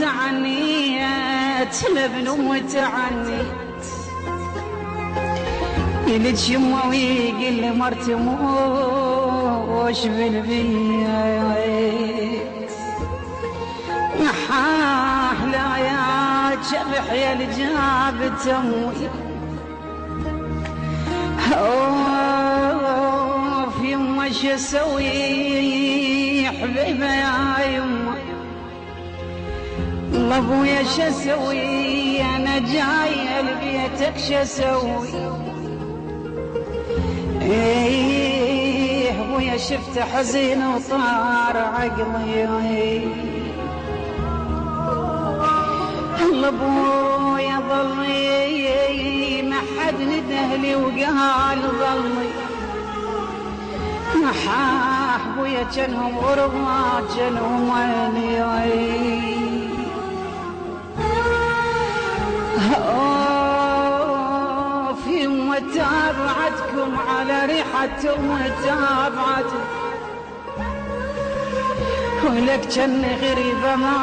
تعنيت لابن وتعنيت يلج يمه ويقل لي مرتي موش بالبيت لا يا جرح يا اللي جاب تموي في يمه شو اسوي حبيبه يا يمه الله ابويا شو اسوي انا جايه لبيتك شو اسوي ايه ابويا شفت حزين وطار عقلي الله ابويا ظلي ما حد ندهلي وقال ظلي محا ابويا جنهم غربا جنهم عيني في متابعتكم على ريحتهم متابعتكم ولك جن غريبة ما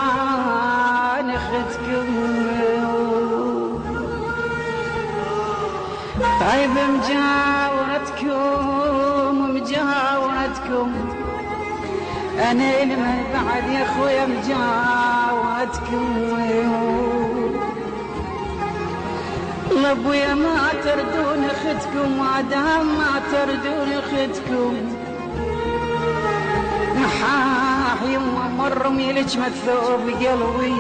نختكم طيب مجاورتكم أنا لمن بعد يا خويا مجاورتكم لابويا ما تردون اختكم ما دام ما تردون اختكم محاح يما مر ميلج مثوب قلبي